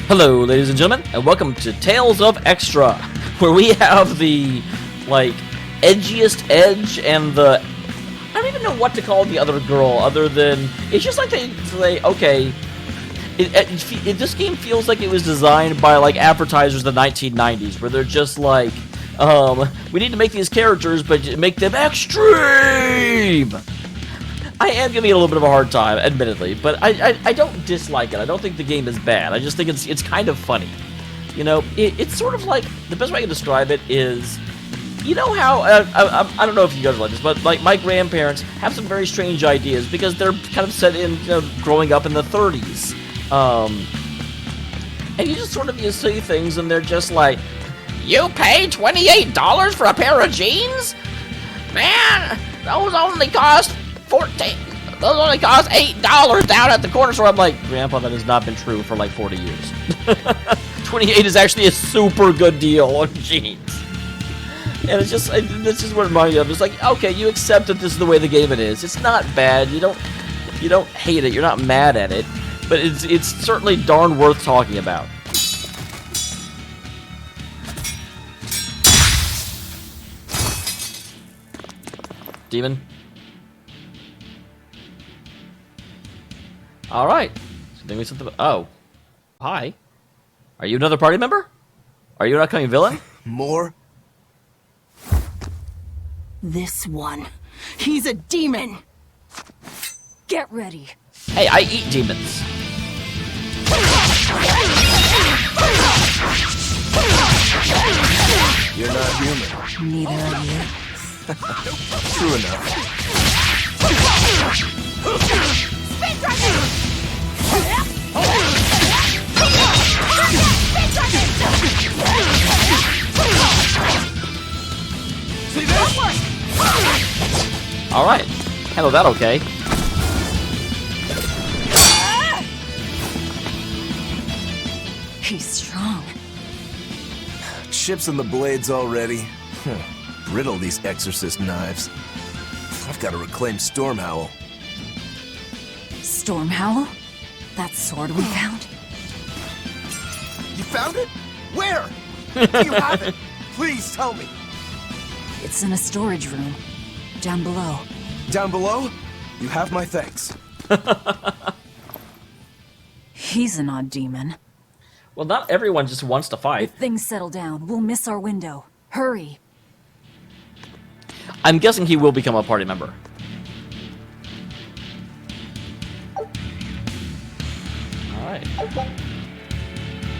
Hello, ladies and gentlemen, and welcome to Tales of Extra, where we have the, edgiest edge and the... I don't even know what to call the other girl, other than... It's just like they say, okay... This game feels like it was designed by, advertisers in the 1990s, where they're just like, we need to make these characters, but make them extreme! I am giving it a little bit of a hard time, admittedly, but I don't dislike it. I don't think the game is bad. I just think it's kind of funny. You know, it's sort of like, the best way I can describe it is, you know how, I don't know if you guys like this, but my grandparents have some very strange ideas because they're kind of set in, growing up in the 30s. And you just sort of, you see things and they're just like, you pay $28 for a pair of jeans? Man, those only cost those only cost $8 down at the corner store. I'm like, Grandpa, that has not been true for 40 years. 28 is actually a super good deal on jeans. And it's just what it reminds me of. It's like, okay, you accept that this is the way the game it is. It's not bad. You don't hate it. You're not mad at it. But it's certainly darn worth talking about. Demon. Alright. So something. Oh. Hi. Are you another party member? Are you an upcoming villain? More? This one. He's a demon! Get ready. Hey, I eat demons. You're not human. Neither are you. True enough. Alright. Handle that okay. He's strong. Chips in the blades already. Brittle, these exorcist knives. I've got to reclaim Stormhowl. Stormhowl? That sword we found? You found it? Where? Do you have it? Please tell me. It's in a storage room. Down below. Down below? You have my thanks. He's an odd demon. Well, not everyone just wants to fight. If things settle down, we'll miss our window. Hurry. I'm guessing he will become a party member. Alright.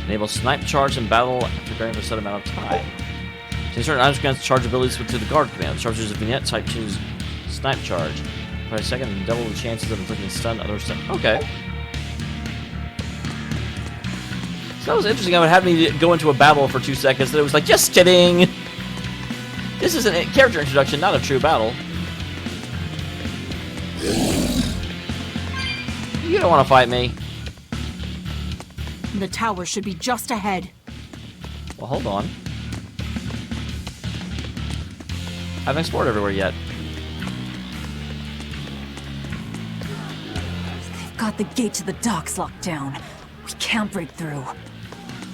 Enable snipe charge in battle after varying for a set amount of time. Change certain items grants charge abilities with the guard command. Charges a vignette type changes snipe charge. For a second and double the chances of inflicting stun other stuff. Okay. So that was interesting. I would have me go into a battle for 2 seconds, and it was like, just kidding! This is a character introduction, not a true battle. You don't want to fight me. The tower should be just ahead. Well, hold on. I haven't explored everywhere yet. They've got the gate to the docks locked down. We can't break through.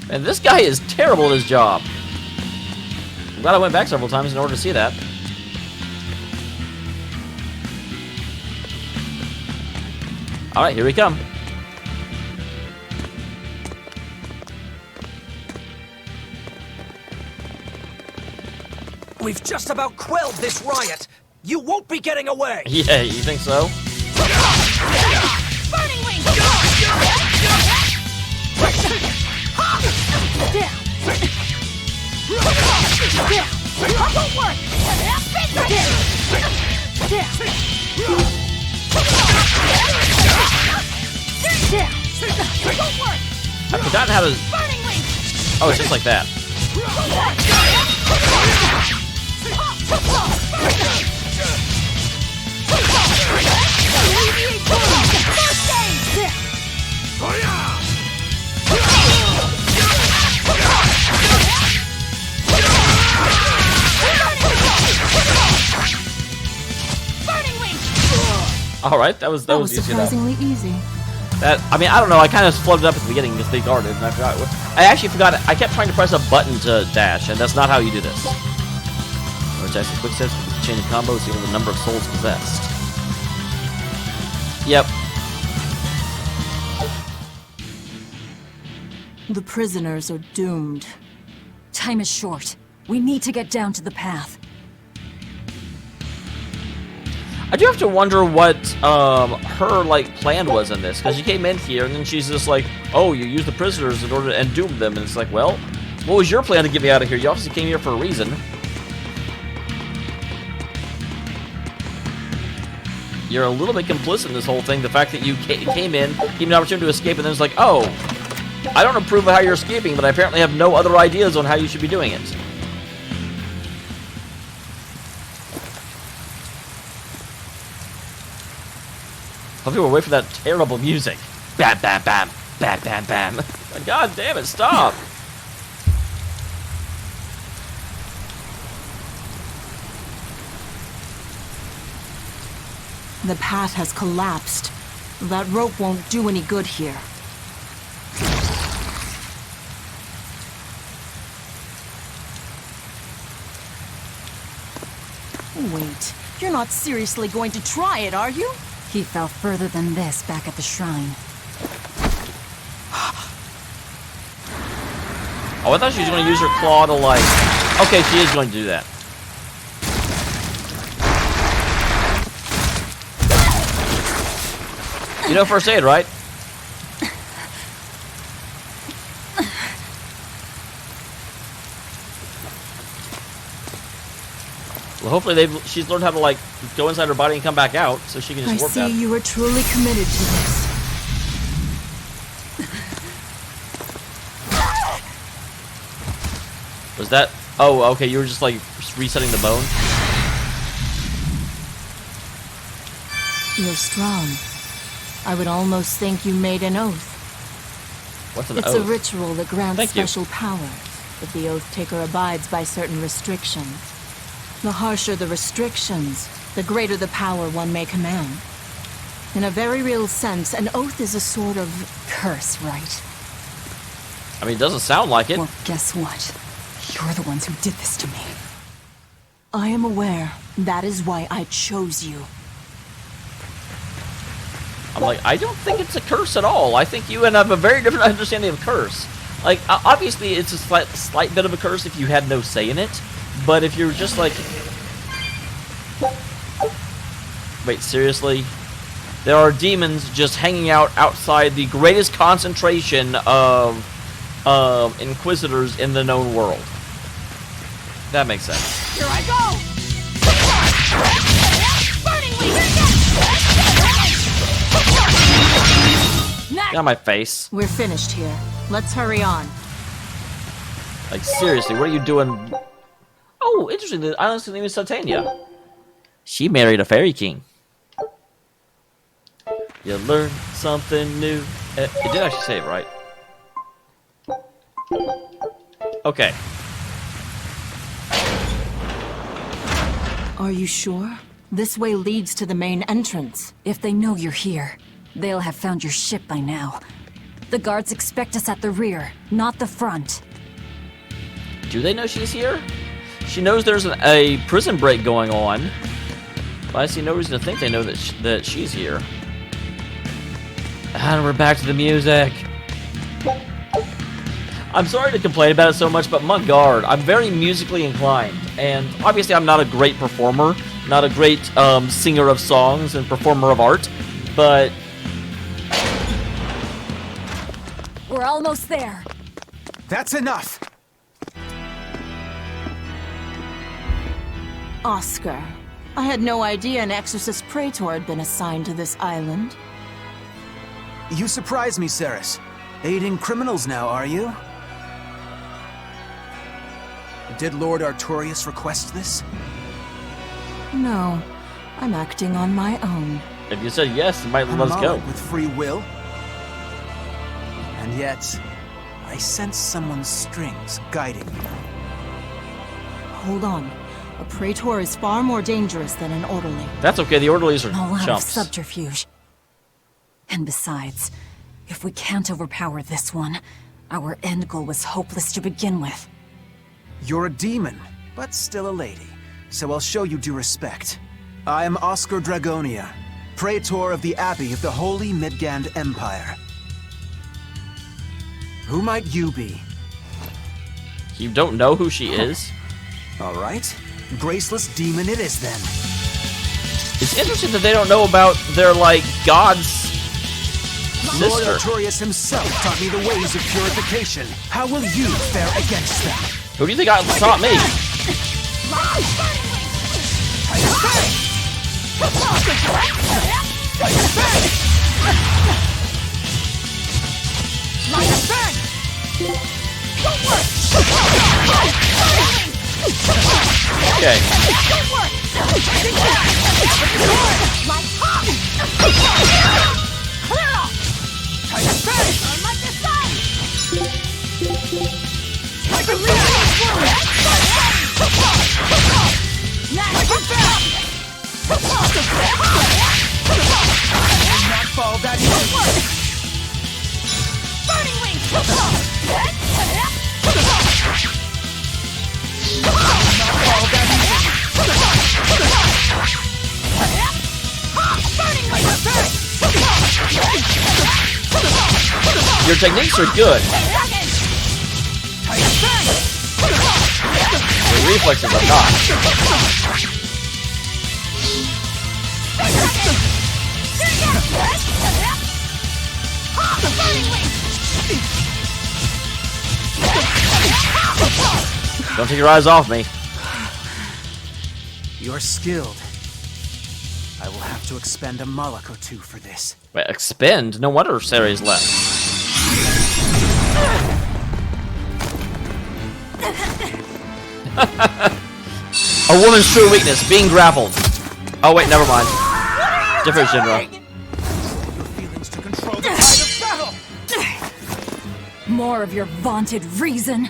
And this guy is terrible at his job. I'm glad I went back several times in order to see that. Alright, here we come. We've just about quelled this riot. You won't be getting away. Yeah, you think so? Burning wing! That won't work! I've forgotten how to... Oh, it's just like that. All right, that was easy enough. surprisingly easy. I mean, I don't know. I kind of floated up at the beginning because they guarded, and I forgot. I actually forgot. I kept trying to press a button to dash, and that's not how you do this. Which I see quick steps with the chain of combos equal the number of souls possessed. Yep. The prisoners are doomed. Time is short. We need to get down to the path. I do have to wonder what her plan was in this, because she came in here and then she's just like, "Oh, you use the prisoners in order to and doom them," and it's like, well, what was your plan to get me out of here? You obviously came here for a reason. You're a little bit complicit in this whole thing. The fact that you came in, gave me an opportunity to escape, and then it's like, oh, I don't approve of how you're escaping, but I apparently have no other ideas on how you should be doing it. Hopefully we'll wait for that terrible music. Bam, bam, bam, bam, bam, bam. God damn it, stop. The path has collapsed. That rope won't do any good here. Wait, you're not seriously going to try it, are you? He fell further than this back at the shrine. Oh, I thought she was going to use her claw to Okay, she is going to do that. You know first aid, right? Well, hopefully she's learned how to go inside her body and come back out, so she can just warp down. I see you are truly committed to this. Was that? Oh, okay. You were just resetting the bone. You're strong. I would almost think you made an oath. What's an It's oath? a ritual that grants Thank you. special power if the oath taker abides by certain restrictions. The harsher the restrictions, the greater the power one may command. In a very real sense, an oath is a sort of curse, right? I mean, it doesn't sound like it. Well, guess what? You're the ones who did this to me. I am aware. That is why I chose you. I'm I don't think it's a curse at all. I think you and I have a very different understanding of curse. Obviously, it's a slight bit of a curse if you had no say in it. But if you're just wait, seriously? There are demons just hanging out outside the greatest concentration of Inquisitors in the known world. That makes sense. Here I go! Burning leader! Get on my face. We're finished here. Let's hurry on. Seriously, what are you doing? Oh, interesting. The island's name is Titania. She married a fairy king. You learn something new. It did actually say it right. Okay. Are you sure? This way leads to the main entrance. If they know you're here, they'll have found your ship by now. The guards expect us at the rear, not the front. Do they know she's here? She knows there's a prison break going on. But I see no reason to think they know that she's here. And we're back to the music. I'm sorry to complain about it so much, but my God, I'm very musically inclined. And obviously I'm not a great performer, not a great singer of songs and performer of art, but... We're almost there. That's enough! Oscar, I had no idea an exorcist praetor had been assigned to this island. You surprise me, Ceres. Aiding criminals now, are you? Did Lord Artorius request this? No, I'm acting on my own. If you said yes, you might let us go. With free will? And yet, I sense someone's strings guiding you. Hold on. A praetor is far more dangerous than an orderly. That's okay, the orderlies are All out of chumps. subterfuge. And besides, if we can't overpower this one, our end goal was hopeless to begin with. You're a demon, but still a lady, so I'll show you due respect. I am Oscar Dragonia, Praetor of the Abbey of the Holy Midgand Empire. Who might you be? You don't know who she is? All right, graceless demon it is then. It's interesting that they don't know about their, like, god's Lord sister. Artorias himself taught me the ways of purification. How will you fare against them? Who do you think taught me? Okay. Not fall that easy. Your techniques are good. Your reflexes are not. Don't take your eyes off me. You're skilled. I will have to expend a Moloch or two for this. Wait, expend? No wonder Sari's left. A woman's true weakness, being grappled. Oh wait, never mind. Different genre. Your feelings to control the tide of battle! More of your vaunted reason.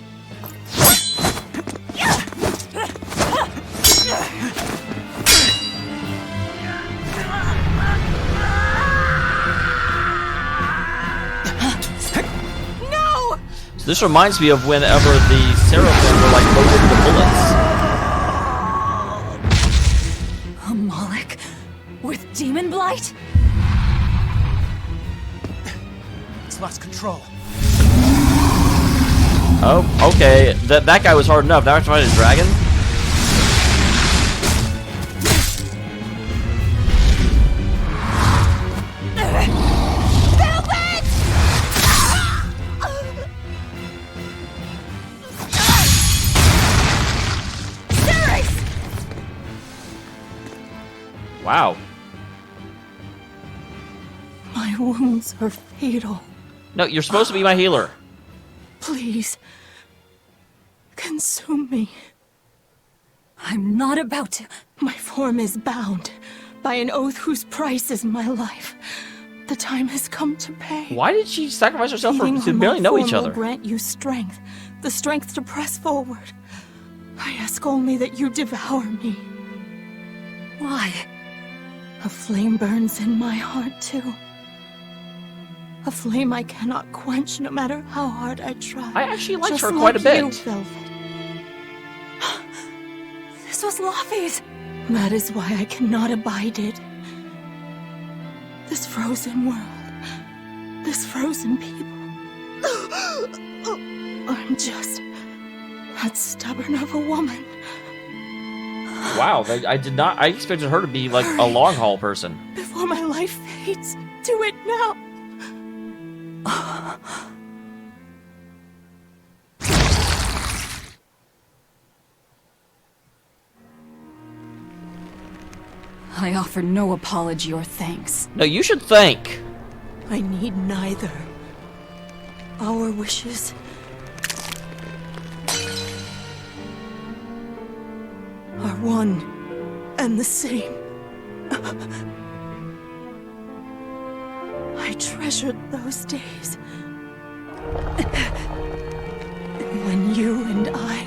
So this reminds me of whenever the Seraphim were like loaded the bullets. A Moloch with demon blight? It's lost control. Oh, okay. That guy was hard enough. Now I'm fighting a dragon? Wow. My wounds are fatal. No, you're supposed to be my healer. Please, consume me. I'm not about to. My form is bound by an oath whose price is my life. The time has come to pay. Why did she sacrifice herself Feeding to on barely my know form each will other? grant you strength, the strength to press forward. I ask only that you devour me. Why? A flame burns in my heart too. A flame I cannot quench no matter how hard I try. I actually liked Just her quite a like bit. you, Velvet. This was Laffy's. That is why I cannot abide it. This frozen world, this frozen people. I'm just that stubborn of a woman. Wow, I did not. I expected her to be like a long haul person. Before my life fades, do it now. I offer no apology or thanks. No, you should thank. I need neither. Our wishes are one and the same. I treasured those days when you and I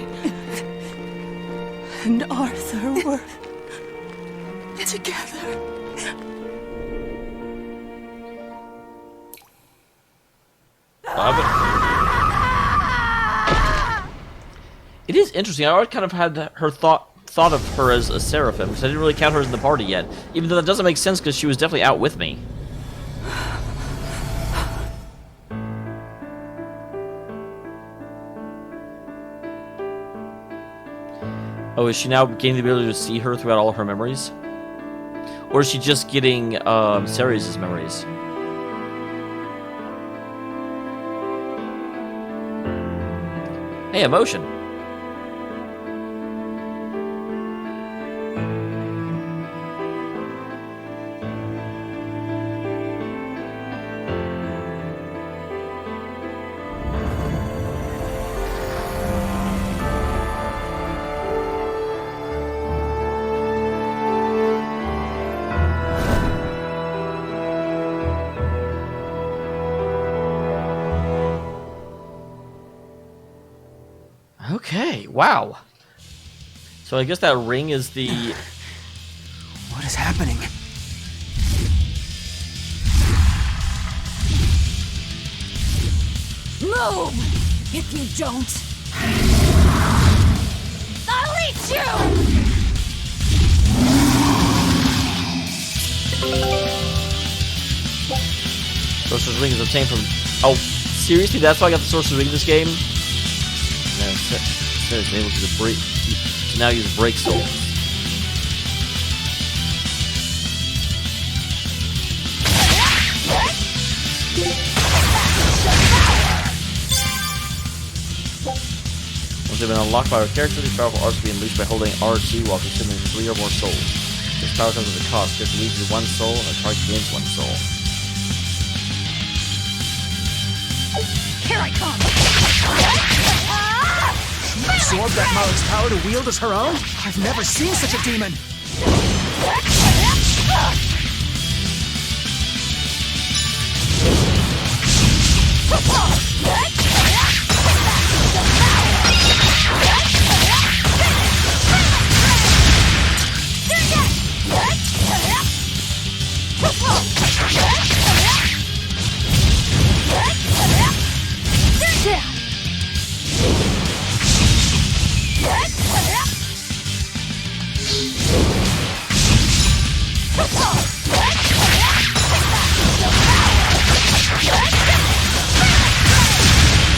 and Arthur were together. It is interesting. I always kind of had her thought of her as a seraphim, because I didn't really count her in the party yet. Even though that doesn't make sense, because she was definitely out with me. Oh, is she now gaining the ability to see her throughout all of her memories? Or is she just getting Ceres' memories? Hey, emotion. Okay, wow. So I guess that ring is the... What is happening? Move! If you don't, I'll eat you! Sorcerer's Ring is obtained from... Oh, seriously? That's why I got the Sorcerer's Ring in this game? No, Sarah's able to now use Break Soul. Once they've been unlocked by our character, these powerful arts will be unleashed by holding R2 while consuming 3 or more souls. This power comes with a cost. Character loses 1 soul, and a target gains 1 soul. Here I come! She absorbed that Malik's power to wield as her own? I've never seen such a demon!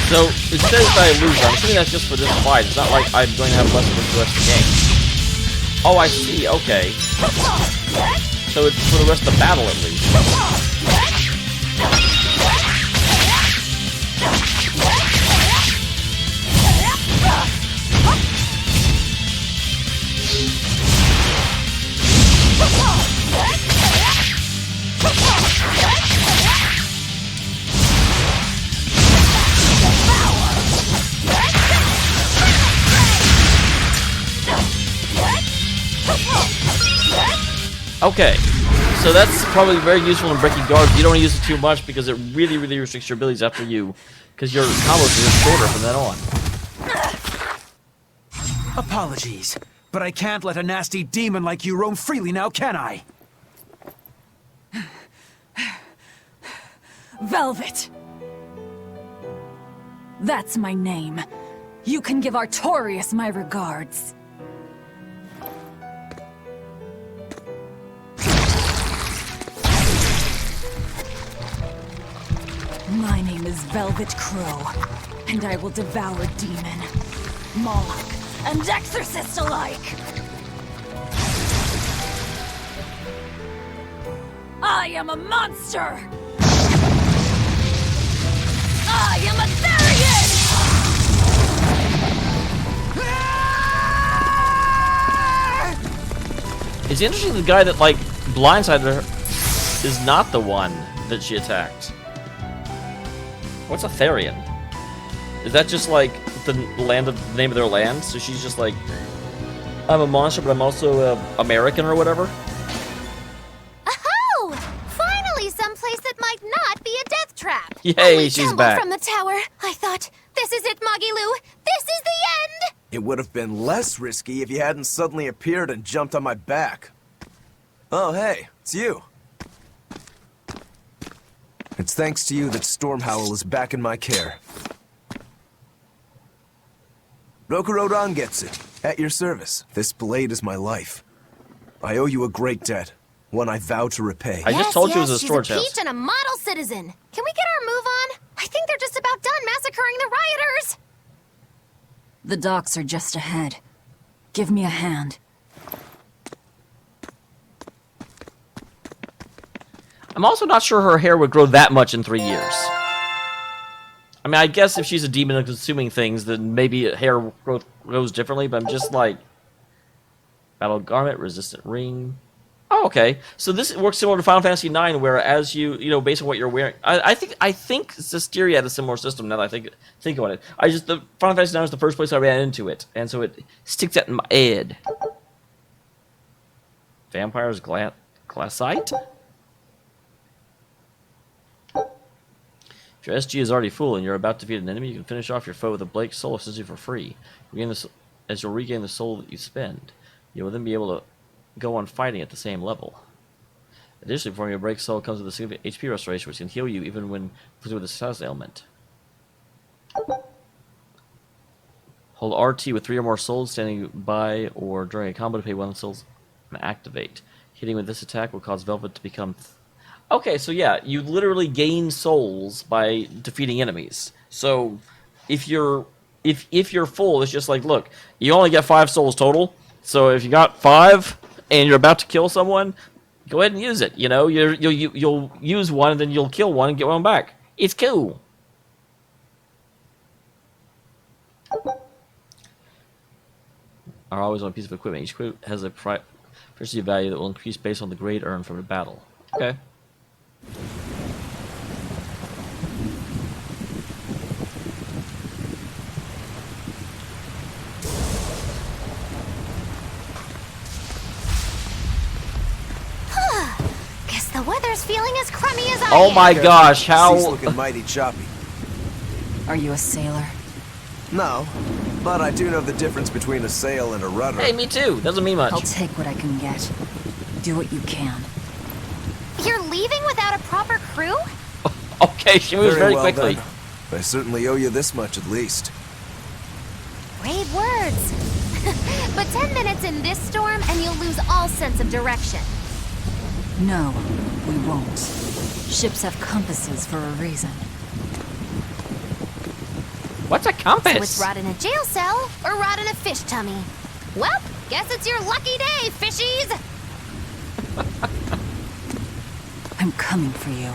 So, it says that I lose. I'm assuming that's just for this fight. It's not like I'm going to have less for the rest of the game. Oh, I see. Okay. So it's for the rest of the battle, at least. Okay, so that's probably very useful in breaking guards. You don't want to use it too much because it really, really restricts your abilities after you, because your combos are just shorter from then on. Apologies, but I can't let a nasty demon like you roam freely now, can I? Velvet! That's my name. You can give Artorias my regards. My name is Velvet Crow, and I will devour demon, Moloch, and exorcist alike! I am a monster! I am a Therian! It's interesting the guy that, like, blindsided her is not the one that she attacked. What's a Therian? Is that just like the name of their land? So she's just like, I'm a monster, but I'm also American or whatever? Oh! Finally someplace that might not be a death trap! Yay, Only she's tumbled back. from the tower. I thought, this is it, Moggy Lou. This is the end! It would have been less risky if you hadn't suddenly appeared and jumped on my back. Oh, hey, it's you. It's thanks to you that Stormhowl is back in my care. Rokurodan gets it. At your service. This blade is my life. I owe you a great debt. One I vow to repay. I just told you it was a storage she's a house. peach and a model citizen. Can we get our move on? I think they're just about done massacring the rioters. The docks are just ahead. Give me a hand. I'm also not sure her hair would grow that much in 3 years. I mean, I guess if she's a demon of consuming things, then maybe hair growth grows differently, but I'm just like... Battle garment, resistant ring... Oh, okay. So this works similar to Final Fantasy IX, where as you based on what you're wearing... I think Zisteria had a similar system, now that I think about it. The Final Fantasy IX was the first place I ran into it, and so it sticks out in my head. Vampires glassite? If your SG is already full and you're about to defeat an enemy, you can finish off your foe with a Blake soul essentially for free. As you'll regain the soul that you spend, you will then be able to go on fighting at the same level. Additionally, performing a break soul comes with a significant HP restoration, which can heal you even when afflicted with a status ailment. Hold RT with 3 or more souls standing by or during a combo to pay 1 souls and activate. Hitting with this attack will cause Velvet to become... Okay, so yeah, you literally gain souls by defeating enemies. So if you're full, it's just like, look, you only get 5 souls total. So if you got 5 and you're about to kill someone, go ahead and use it. You know, you'll use one and then you'll kill one and get one back. It's cool. Are always on a piece of equipment. Each equipment has a proficiency value that will increase based on the grade earned from a battle. Okay. Guess the weather's feeling as crummy as I Oh am. my gosh, how... Sea's looking mighty choppy. Are you a sailor? No, but I do know the difference between a sail and a rudder. Hey, me too. Doesn't mean much. I'll take what I can get. Do what you can. You're leaving without a proper crew? Okay, she moves very well, quickly. then. I certainly owe you this much at least. Brave words. But 10 minutes in this storm and you'll lose all sense of direction. No, we won't. Ships have compasses for a reason. What's a compass? So it's rot in a jail cell or rot in a fish tummy. Well, guess it's your lucky day, fishies! I'm coming for you,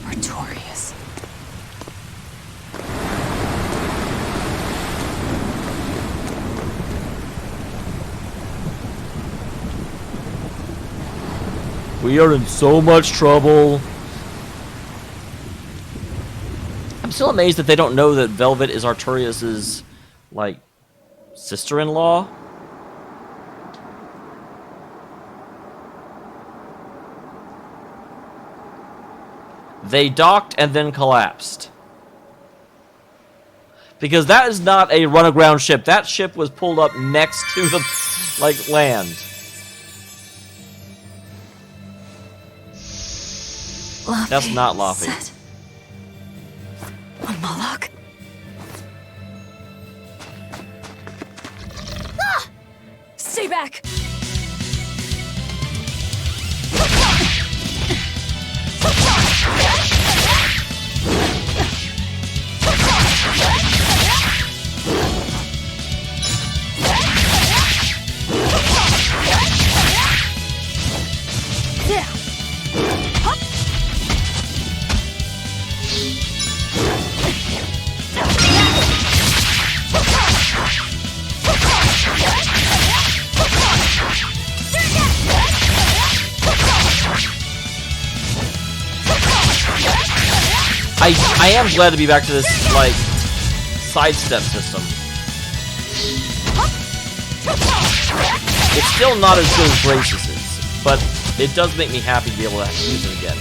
Artorias. We are in so much trouble. I'm still amazed that they don't know that Velvet is Artorias' like sister-in-law. They docked and then collapsed. Because that is not a run-aground ship. That ship was pulled up next to the like land. That's not Laffy. Set. On Moloch. Ah! Stay back! I am glad to be back to this, like, sidestep system. It's still not as good as Grace's is, but it does make me happy to be able to use it again.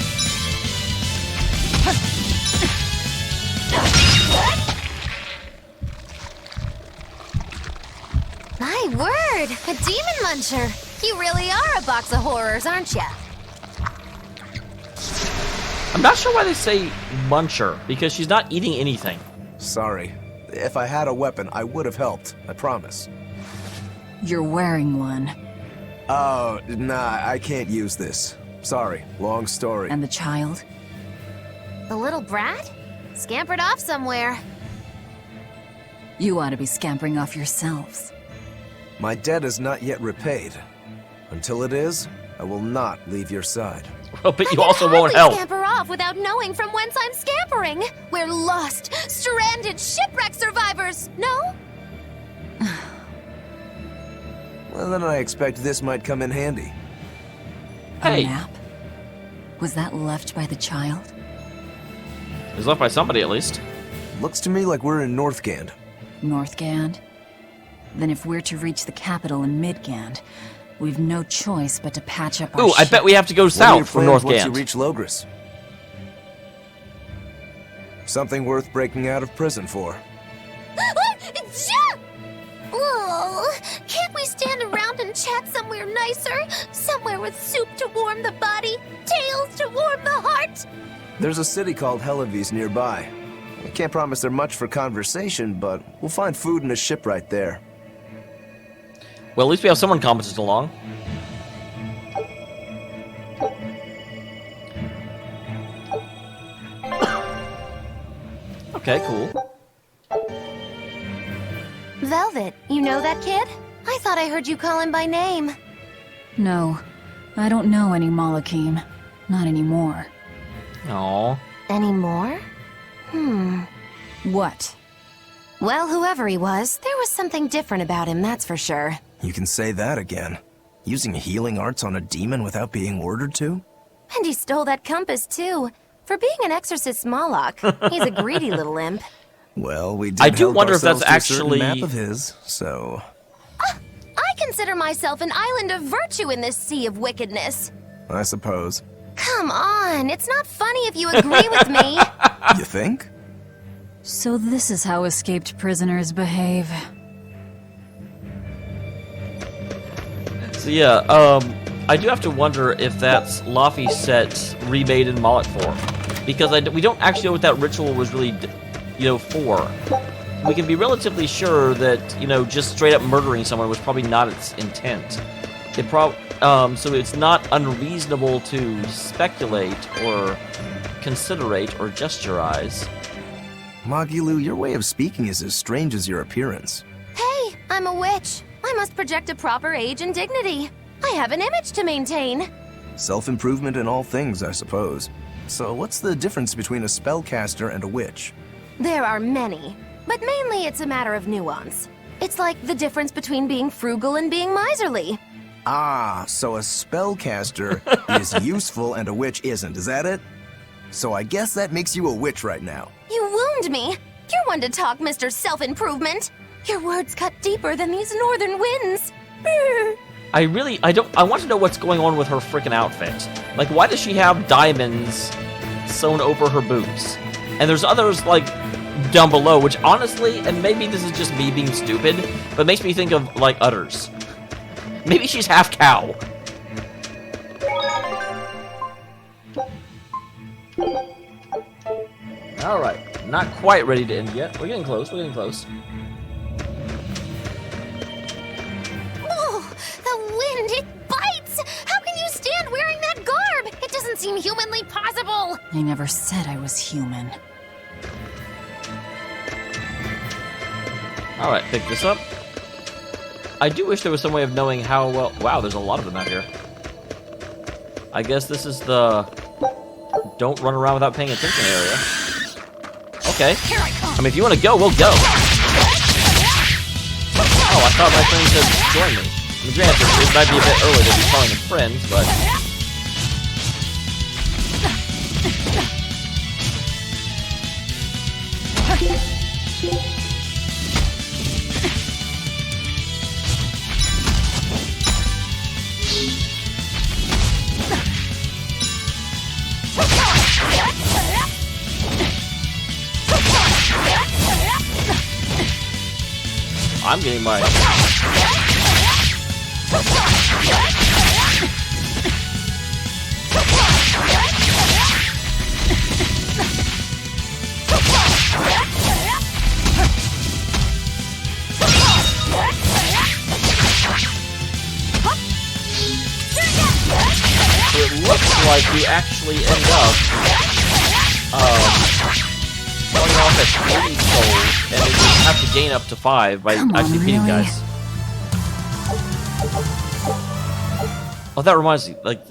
word! A demon muncher! You really are a box of horrors, aren't ya? I'm not sure why they say muncher, because she's not eating anything. Sorry. If I had a weapon, I would have helped. I promise. You're wearing one. Oh, nah, I can't use this. Sorry, long story. And the child? The little brat? Scampered off somewhere. You ought to be scampering off yourselves. My debt is not yet repaid. Until it is, I will not leave your side. Well, but you I also can won't hardly help. scamper off without knowing from whence I'm scampering. We're lost, stranded shipwreck survivors, no? Well, then I expect this might come in handy. Hey. A map? Was that left by the child? It was left by somebody, at least. Looks to me like we're in Northgand. Northgand? Then if we're to reach the capital in Midgand, we've no choice but to patch up our Ooh, I ship. bet we have to go What are your south from plans once you Northgand. reach Logris? Something worth breaking out of prison for. Oh, can't we stand around and chat somewhere nicer? Somewhere with soup to warm the body, tales to warm the heart? There's a city called Helavis nearby. I can't promise they're much for conversation, but we'll find food and a ship right there. Well, at least we have someone competent along. Okay, cool. Velvet, you know that kid? I thought I heard you call him by name. No, I don't know any Malakim. Not anymore. Aww. Anymore? What? Well, whoever he was, there was something different about him, that's for sure. You can say that again. Using healing arts on a demon without being ordered to? And he stole that compass, too. For being an exorcist Moloch, he's a greedy little imp. Well, we did I do help wonder if that's ourselves to a certain actually- map of his, so... I consider myself an island of virtue in this sea of wickedness. I suppose. Come on, it's not funny if you agree with me. You think? So this is how escaped prisoners behave. So yeah, I do have to wonder if that's Laffy set remade in Moloch form. Because we don't actually know what that ritual was really, for. We can be relatively sure that, just straight up murdering someone was probably not its intent. So it's not unreasonable to speculate or considerate or gesturize. Magilu, your way of speaking is as strange as your appearance. Hey, I'm a witch. I must project a proper age and dignity. I have an image to maintain. Self-improvement in all things, I suppose. So what's the difference between a spellcaster and a witch? There are many, but mainly it's a matter of nuance. It's like the difference between being frugal and being miserly. Ah, so a spellcaster is useful and a witch isn't, is that it? So I guess that makes you a witch right now. You wound me. You're one to talk, Mr. Self-Improvement. Your words cut deeper than these northern winds. I want to know what's going on with her freaking outfit. Like, why does she have diamonds sewn over her boots? And there's others, down below, which honestly, and maybe this is just me being stupid, but makes me think of, udders. Maybe she's half cow. Alright, not quite ready to end yet. We're getting close, Oh, the wind, it bites! How can you stand wearing that garb? It doesn't seem humanly possible. I never said I was human. Alright, pick this up. I do wish there was some way of knowing how well... Wow, there's a lot of them out here. I guess this is the... don't run around without paying attention area. Okay. I mean, if you want to go, we'll go. Oh, I thought my friends had joined me. I mean, granted, it might be a bit early to be calling them friends, but... I'm getting my It looks like we actually end up going off at 3 souls, and then we have to gain up to 5 by actually beating guys. Oh, that reminds me, like,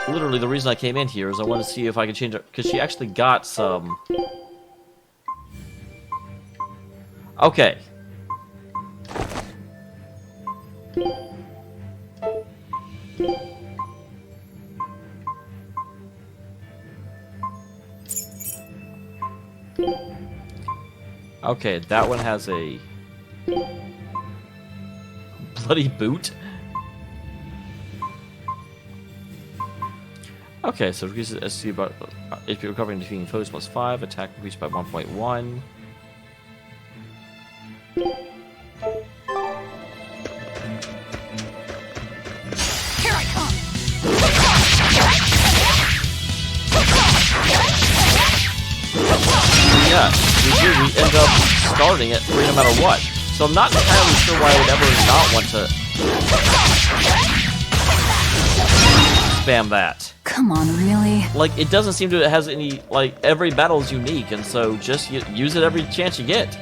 literally the reason I came in here is I wanted to see if I could change it, because she actually got some... Okay. Okay, that one has a bloody boot. Okay, so increases SC about HP recovery and defeating foes plus 5, attack increased by 1.1. Here I come! Yeah, we end up starting at 3 no matter what. So I'm not entirely sure why I would ever not want to spam that. Come on, really? Like, it doesn't seem to it has any, like, every battle is unique, and so just use it every chance you get,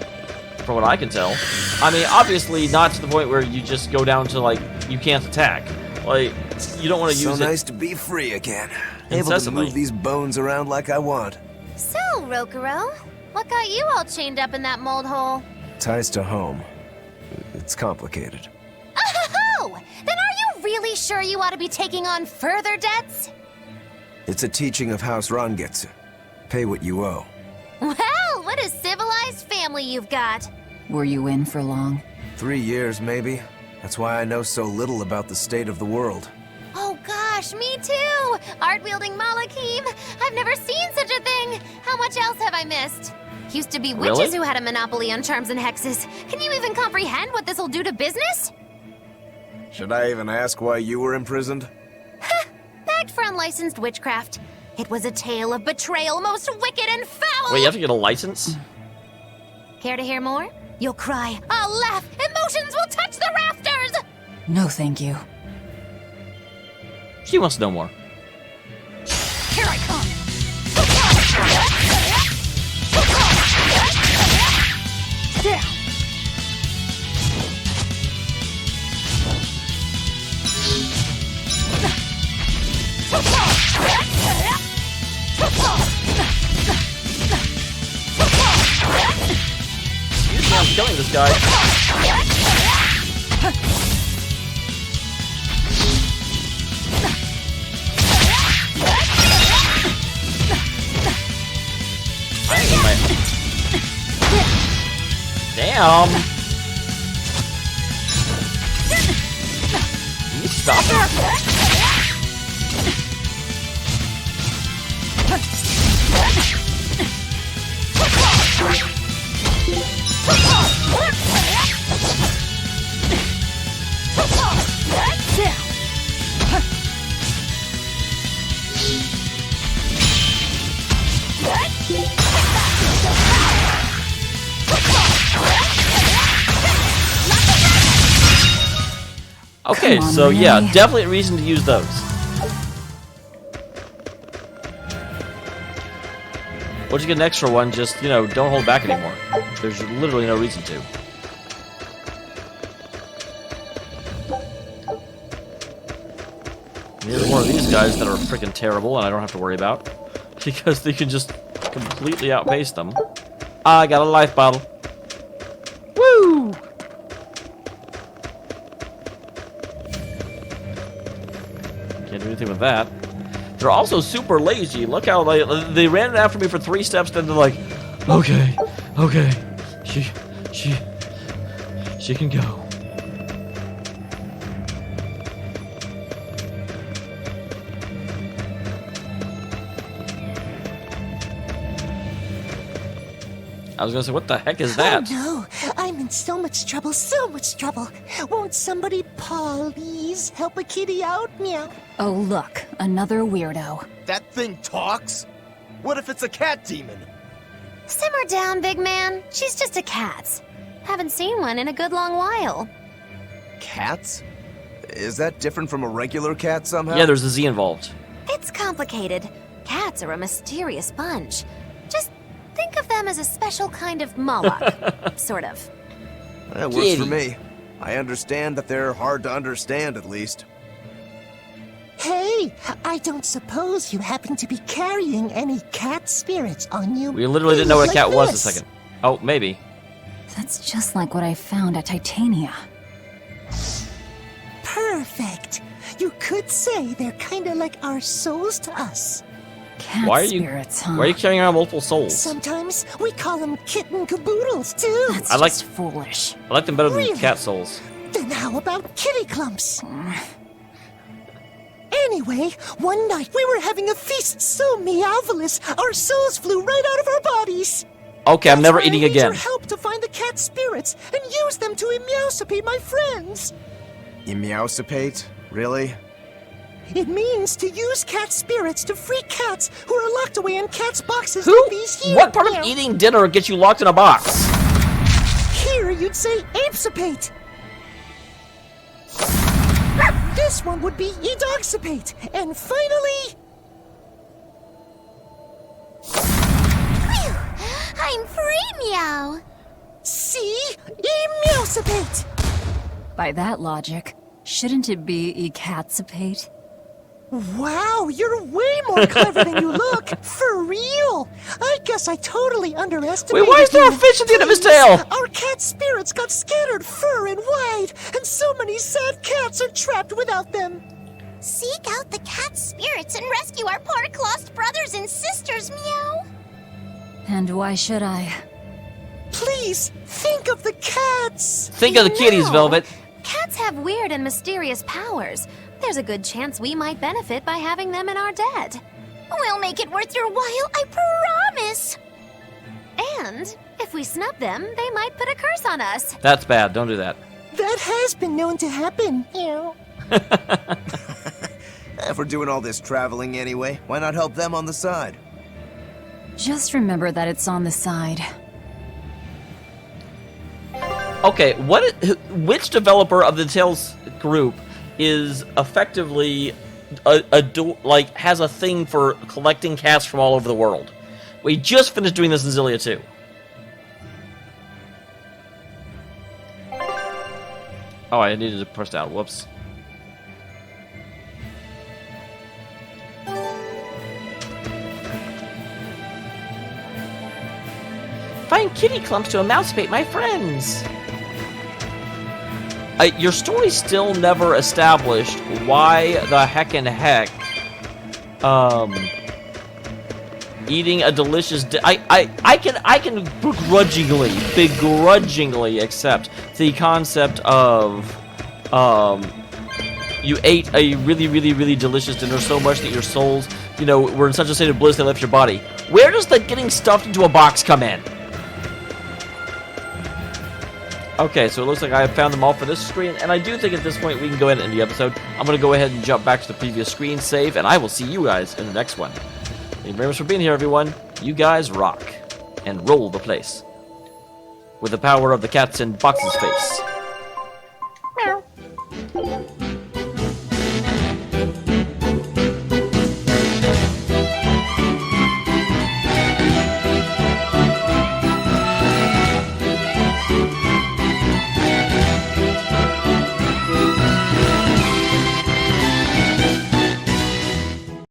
from what I can tell. I mean, obviously not to the point where you just go down to, like, you can't attack. Like, you don't want to use it. So nice to be free again. Able to Incessantly. move these bones around like I want. So, Rokuro, what got you all chained up in that mold hole? Ties to home. It's complicated. Oh! Then are you really sure you ought to be taking on further debts? It's a teaching of House Rangetsu. Pay what you owe. Well, what a civilized family you've got. Were you in for long? 3 years, maybe. That's why I know so little about the state of the world. Oh gosh, me too! Art-wielding Malakim! I've never seen such a thing! How much else have I missed? Used to be witches Really? who had a monopoly on charms and hexes. Can you even comprehend what this'll do to business? Should I even ask why you were imprisoned? Bagged for unlicensed witchcraft. It was a tale of betrayal most wicked and foul! Wait, you have to get a license? Care to hear more? You'll cry, I'll laugh, emotions will touch the rafters! No, thank you. She wants to know more. Here I come! Usually I'm killing this guy. I ain't my... Damn! Can you stop her? Okay, Come on, so yeah, really? definitely a reason to use those. Once you get an extra one, just, you know, don't hold back anymore. There's literally no reason to. Here's one of these guys that are freaking terrible and I don't have to worry about. Because they can just completely outpace them. I got a life bottle. Woo! Can't do anything with that. They're also super lazy. Look how they ran after me for 3 steps, then they're like, okay, she can go. I was gonna say, what the heck is that? Oh no, I'm I'm in so much trouble, so much trouble. Won't somebody please help a kitty out? Meow. Oh, look, another weirdo. That thing talks? What if it's a cat demon? Simmer down, big man. She's just a cat. Haven't seen one in a good long while. Cats? Is that different from a regular cat somehow? Yeah, there's a Z involved. It's complicated. Cats are a mysterious bunch. Just think of them as a special kind of Moloch. Sort of. That works for me. I understand that they're hard to understand, at least. Hey, I don't suppose you happen to be carrying any cat spirits on you? We literally didn't know what a Like cat was a this. second. Oh, maybe. That's just like what I found at Titania. Perfect. You could say they're kind of like our souls to us. Cat Why are you? spirits, huh? Why are you carrying around multiple souls? Sometimes we call them kitten caboodles, too. That's I like- just foolish. I like them better than Really? cat souls. Then how about kitty clumps? Anyway, one night we were having a feast so meowvelous, our souls flew right out of our bodies. Okay, I'm never That's why eating I need again. your help to find the cat spirits and use them to meowsipate my friends. Meowsipate? Really? It means to use cat spirits to free cats who are locked away in cats' boxes Who? like these here. What part of Meow. eating dinner gets you locked in a box? Here you'd say apesipate. This one would be edoxipate. And finally... Phew! I'm free, meow. see? Emeowsipate. By that logic, shouldn't it be ecatsipate? Wow, you're way more clever than you look. For real. I guess I totally underestimated Wait, why is there a you. fish at the end of his Please, tail? Our cat spirits got scattered far and wide, and so many sad cats are trapped without them. Seek out the cat spirits and rescue our poor lost brothers and sisters, meow. And why should I? Please, think of the cats. Think of the kitties, No. Velvet. Cats have weird and mysterious powers. There's a good chance we might benefit by having them in our debt. We'll make it worth your while, I promise. And if we snub them, they might put a curse on us. That's bad. Don't do that. That has been known to happen. If we're doing all this traveling anyway, why not help them on the side? Just remember that it's on the side. Okay, which developer of the Tales group is effectively has a thing for collecting cats from all over the world? We just finished doing this in Zillia 2. Oh, I needed to push out. Whoops. Find kitty clumps to emancipate my friends. Your story still never established why the heck, eating a delicious. I can begrudgingly accept the concept of you ate a really delicious dinner so much that your souls, were in such a state of bliss they left your body. Where does the getting stuffed into a box come in? Okay, so it looks like I have found them all for this screen, and I do think at this point we can go ahead and end the episode. I'm going to go ahead and jump back to the previous screen, save, and I will see you guys in the next one. Thank you very much for being here, everyone. You guys rock. And roll the place. With the power of the cats in Box's face.